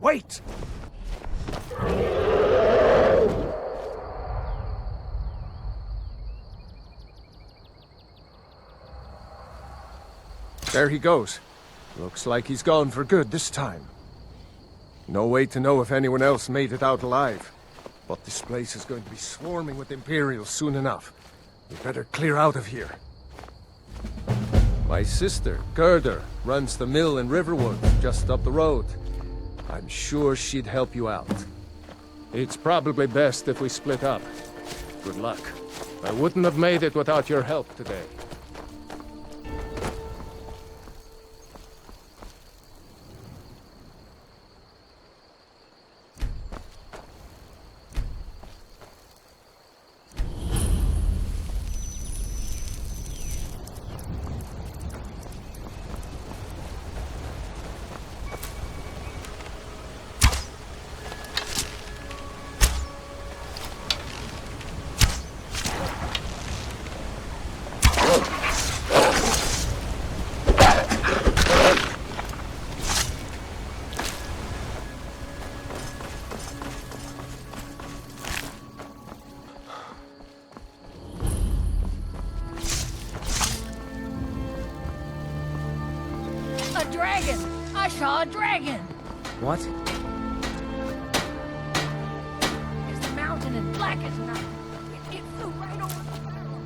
Wait! There he goes. Looks like he's gone for good this time. No way to know if anyone else made it out alive. But this place is going to be swarming with Imperials soon enough. We better clear out of here. My sister, Gerda, runs the mill in Riverwood, just up the road. I'm sure she'd help you out. It's probably best if we split up. Good luck. I wouldn't have made it without your help today. A dragon! I saw a dragon! What? It's the mountain as black as night. It flew right over the barrel.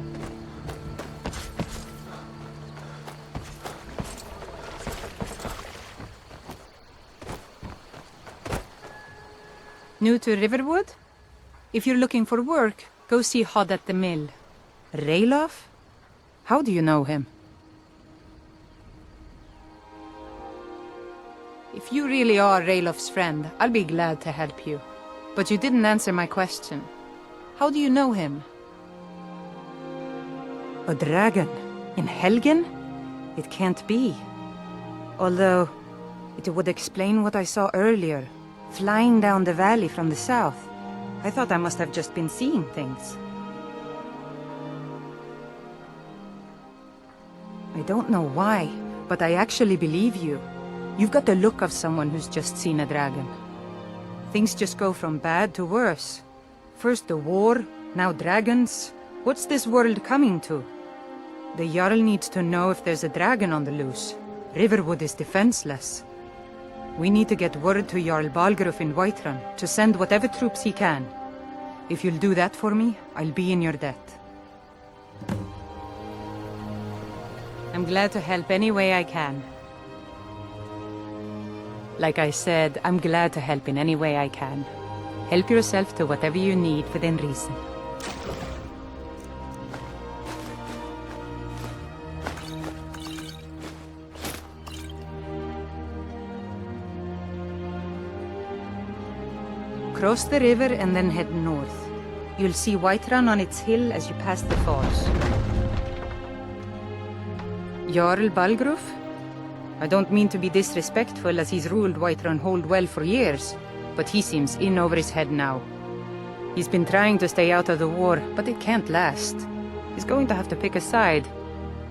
New to Riverwood? If you're looking for work, go see Hod at the mill. Ralof? How do you know him? If you really are Ralof's friend, I'll be glad to help you. But you didn't answer my question. How do you know him? A dragon? In Helgen? It can't be. Although, it would explain what I saw earlier. Flying down the valley from the south. I thought I must have just been seeing things. I don't know why, but I actually believe you. You've got the look of someone who's just seen a dragon. Things just go from bad to worse. First the war, now dragons. What's this world coming to? The Jarl needs to know if there's a dragon on the loose. Riverwood is defenseless. We need to get word to Jarl Balgruuf in Whiterun to send whatever troops he can. If you'll do that for me, I'll be in your debt. I'm glad to help any way I can. Like I said, I'm glad to help in any way I can. Help yourself to whatever you need within reason. Cross the river and then head north. You'll see Whiterun on its hill as you pass the falls. Jarl Balgruuf? I don't mean to be disrespectful as he's ruled Whiterun Hold well for years, but he seems in over his head now. He's been trying to stay out of the war, but it can't last. He's going to have to pick a side.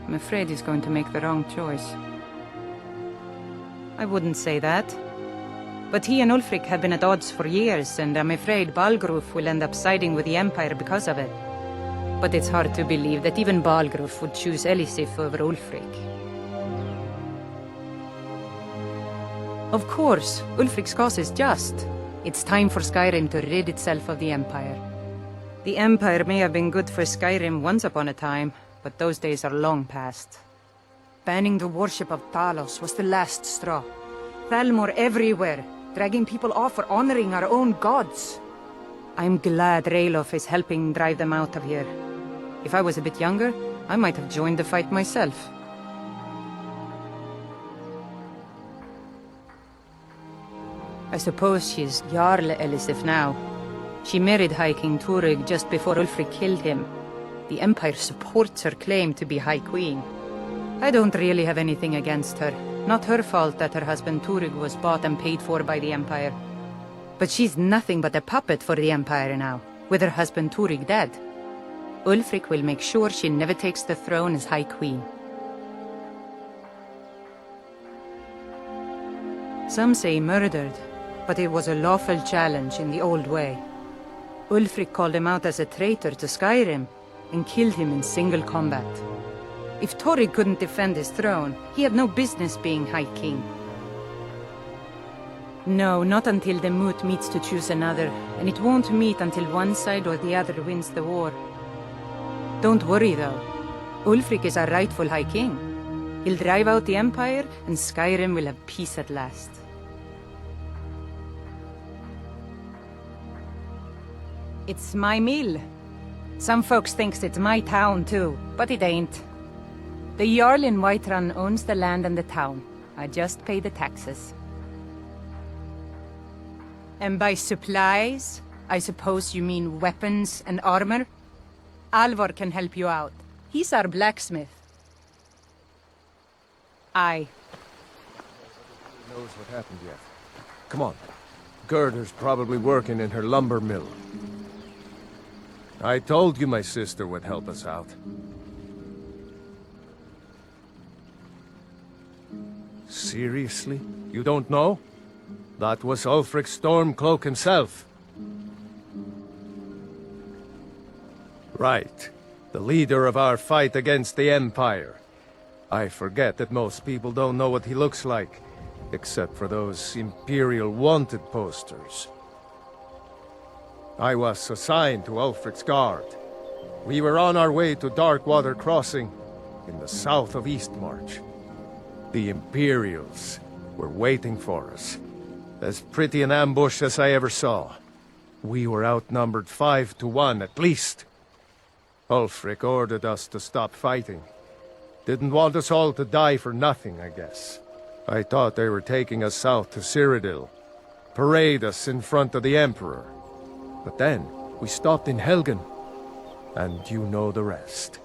I'm afraid he's going to make the wrong choice. I wouldn't say that. But he and Ulfric have been at odds for years, and I'm afraid Balgruuf will end up siding with the Empire because of it. But it's hard to believe that even Balgruuf would choose Elisif over Ulfric. Of course, Ulfric's cause is just. It's time for Skyrim to rid itself of the Empire. The Empire may have been good for Skyrim once upon a time, but those days are long past. Banning the worship of Talos was the last straw. Thalmor everywhere, dragging people off for honoring our own gods. I'm glad Ralof is helping drive them out of here. If I was a bit younger, I might have joined the fight myself. I suppose she's Jarl Elisif now. She married High King Turug just before Ulfric killed him. The Empire supports her claim to be High Queen. I don't really have anything against her. Not her fault that her husband Turug was bought and paid for by the Empire. But she's nothing but a puppet for the Empire now, with her husband Turug dead. Ulfric will make sure she never takes the throne as High Queen. Some say murdered. but it was a lawful challenge in the old way. Ulfric called him out as a traitor to Skyrim and killed him in single combat. If Torrid couldn't defend his throne, he had no business being High King. No, not until the moot meets to choose another, and it won't meet until one side or the other wins the war. Don't worry though. Ulfric is our rightful High King. He'll drive out the Empire, and Skyrim will have peace at last. It's my mill. Some folks thinks it's my town too, but it ain't. The Jarl in Whiterun owns the land and the town. I just pay the taxes. And by supplies, I suppose you mean weapons and armor? Alvor can help you out. He's our blacksmith. Aye. Knows what happened yet. Come on. Gerder's probably working in her lumber mill. I told you my sister would help us out. Seriously? You don't know? That was Ulfric Stormcloak himself. Right. The leader of our fight against the Empire. I forget that most people don't know what he looks like, except for those Imperial wanted posters. I was assigned to Ulfric's guard. We were on our way to Darkwater Crossing, in the south of Eastmarch. The Imperials were waiting for us. As pretty an ambush as I ever saw. We were outnumbered 5 to 1 at least. Ulfric ordered us to stop fighting. Didn't want us all to die for nothing, I guess. I thought they were taking us south to Cyrodiil. Parade us in front of the Emperor. But then, we stopped in Helgen. And you know the rest.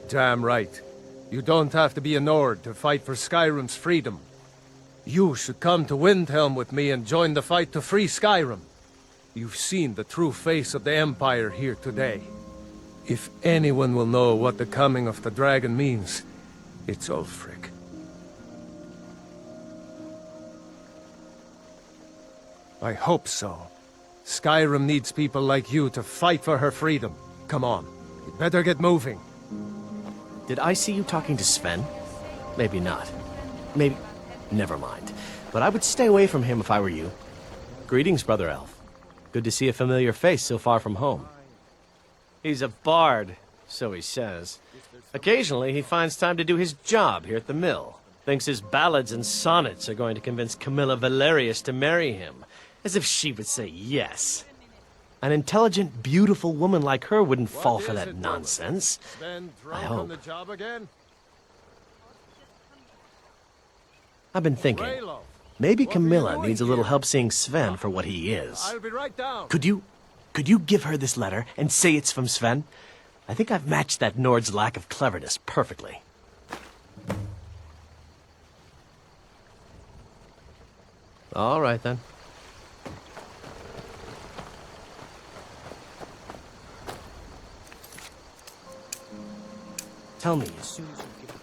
Damn right. You don't have to be a Nord to fight for Skyrim's freedom. You should come to Windhelm with me and join the fight to free Skyrim. You've seen the true face of the Empire here today. If anyone will know what the coming of the dragon means, it's Ulfric. I hope so. Skyrim needs people like you to fight for her freedom. Come on, you better get moving. Did I see you talking to Sven? Maybe not. Maybe... Never mind. But I would stay away from him if I were you. Greetings, Brother Elf. Good to see a familiar face so far from home. He's a bard, so he says. Occasionally, he finds time to do his job here at the mill. Thinks his ballads and sonnets are going to convince Camilla Valerius to marry him. As if she would say yes. An intelligent, beautiful woman like her wouldn't fall for that nonsense. I hope. I've been thinking, maybe Camilla needs a little help seeing Sven for what he is. I'll be right down. Could you give her this letter and say it's from Sven? I think I've matched that Nord's lack of cleverness perfectly. All right, then. Tell me as soon as you get...